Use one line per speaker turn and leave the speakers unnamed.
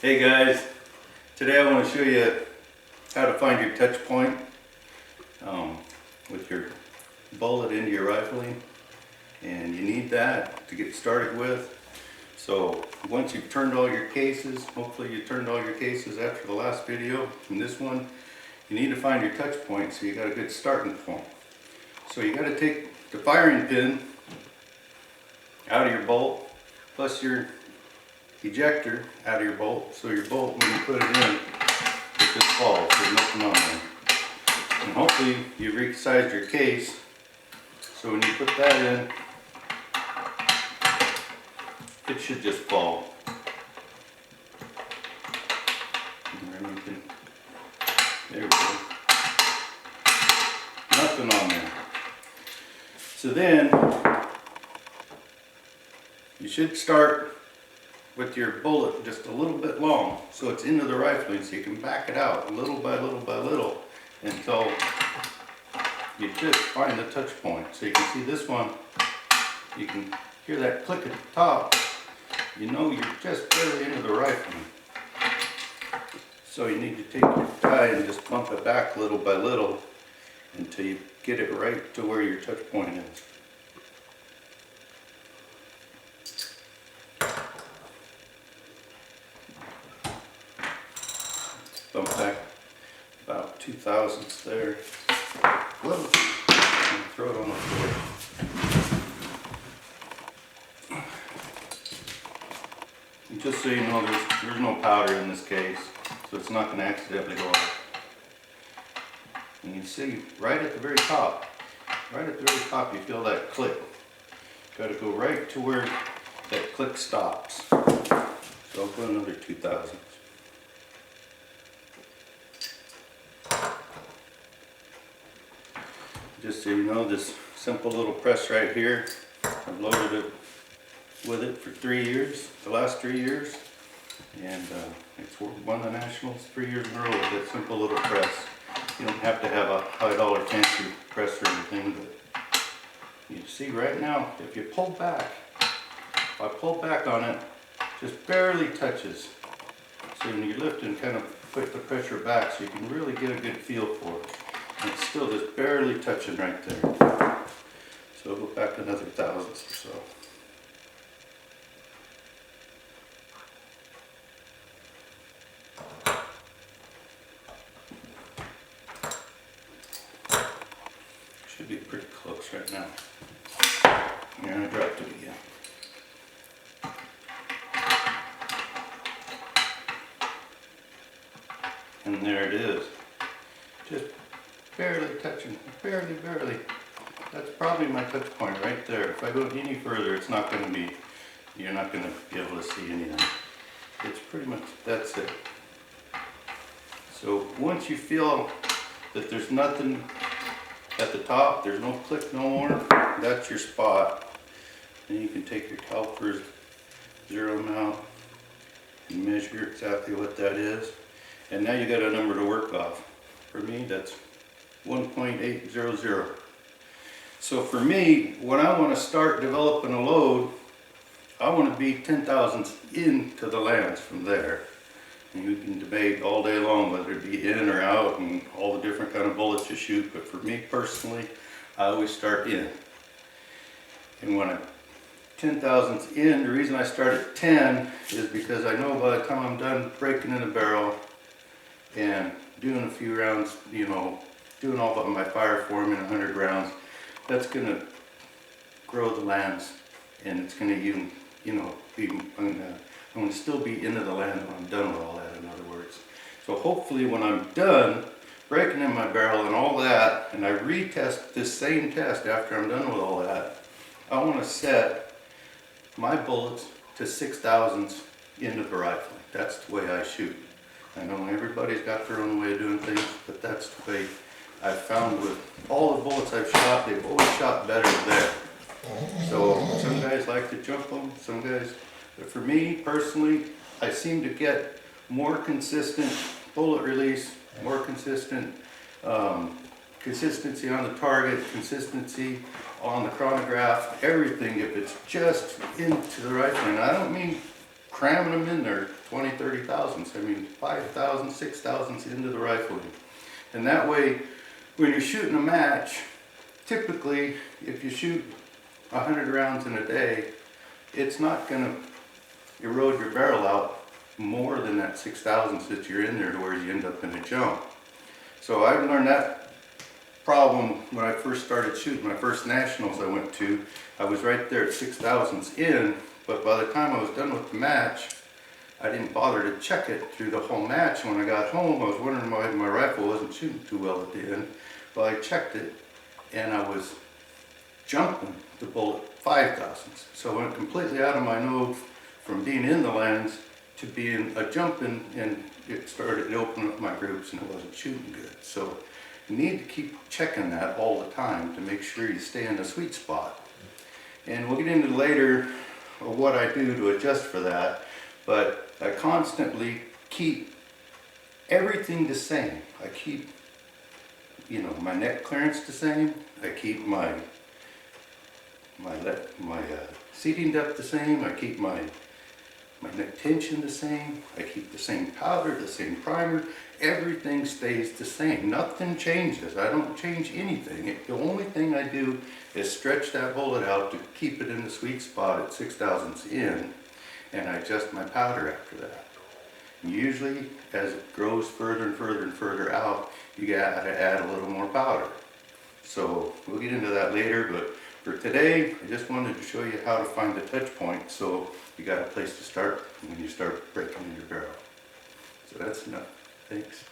Hey guys, today I want to show you how to find your touch point with your bullet into your rifling, and you need that to get started with. So once you've turned all your cases, hopefully you turned all your cases after the last video and this one, you need to find your touch point so you got a good starting point. So you got to take the firing pin out of your bolt plus your ejector out of your bolt, so your bolt, when you put it in, it just falls. There's nothing on there. And hopefully you resized your case, so when you put that in, it should just fall. And there we go. Nothing on there. So then you should start with your bullet just a little bit long, so it's into the rifling, so you can back it out little by little by little until you just find the touch point. So you can see this one, you can hear that click at the top, you know you're just barely into the rifling. So you need to take your tie and just bump it back little by little until you get it right to where your touch point is. Bump back about 2 thousandths there. Whoa. And throw it on the floor. And just so you know, there's no powder in this case, so it's not going to accidentally go off. And you see right at the very top, you feel that click. Got to go right to where that click stops. So I'll go another 2 thousandths. Just so you know, this simple little press right here, I've loaded it with it for 3 years, the last 3 years, and it's won the nationals 3 years in a row with that simple little press. You don't have to have a high dollar fancy press or anything, but you see right now, if you pull back, if I pull back on it, just barely touches. So when you lift and kind of put the pressure back so you can really get a good feel for it. It's still just barely touching right there. So I'll go back another thousandths or so. Should be pretty close right now. Here, I dropped it again. And there it is. Just barely touching, barely. That's probably my touch point right there. If I go any further, it's not going to be, you're not going to be able to see anything. It's pretty much, that's it. So once you feel that there's nothing at the top, there's no click no more, that's your spot. Then you can take your calipers, zero them out, and measure exactly what that is. And now you got a number to work off. For me, that's 1.800. So for me, when I want to start developing a load, I want to be 10 thousandths into the lands from there. And you can debate all day long whether it be in or out and all the different kind of bullets you shoot, but for me personally, I always start in. And when I'm 10 thousandths in, the reason I start at 10 is because I know by the time I'm done breaking in a barrel and doing a few rounds, you know, doing all of my fire form in 100 rounds, that's going to grow the lands, and it's going to even, you know, be, I'm going to still be into the land when I'm done with all that, in other words. So hopefully when I'm done breaking in my barrel and all that, and I retest this same test after I'm done with all that, I want to set my bullets to 6 thousandths into the rifle. That's the way I shoot. I know everybody's got their own way of doing things, but that's the way I've found with all the bullets I've shot, they've always shot better there. So some guys like to jump them, some guys, but for me personally, I seem to get more consistent bullet release, more consistent consistency on the target, consistency on the chronograph, everything if it's just into the rifling. I don't mean cramming them in there, 20, 30 thousandths. I mean, 5,000, 6,000ths into the rifle. And that way, when you're shooting a match, typically, if you shoot 100 rounds in a day, it's not gonna erode your barrel out more than that 6,000ths that you're in there to where you end up in a jump. So I learned that problem when I first started shooting. My first nationals I went to, I was right there at 6,000ths in, but by the time I was done with the match, I didn't bother to check it through the whole match. When I got home, I was wondering why my rifle wasn't shooting too well at the end. Well, I checked it, and I was jumping the bullet 5,000ths. So I went completely out of my node from being in the lands to being a jumping, and it started opening up my groups and it wasn't shooting good. So you need to keep checking that all the time to make sure you stay in the sweet spot. And we'll get into later what I do to adjust for that, but I constantly keep everything the same. I keep, you know, my neck clearance the same. I keep my seating depth the same. I keep my neck tension the same. I keep the same powder, the same primer. Everything stays the same. Nothing changes. I don't change anything. The only thing I do is stretch that bullet out to keep it in the sweet spot at 6,000ths in, and I adjust my powder after that. And usually, as it grows further and further and further out, you gotta add a little more powder. So we'll get into that later, but for today, I just wanted to show you how to find the touch point so you got a place to start when you start breaking in your barrel. So that's enough. Thanks.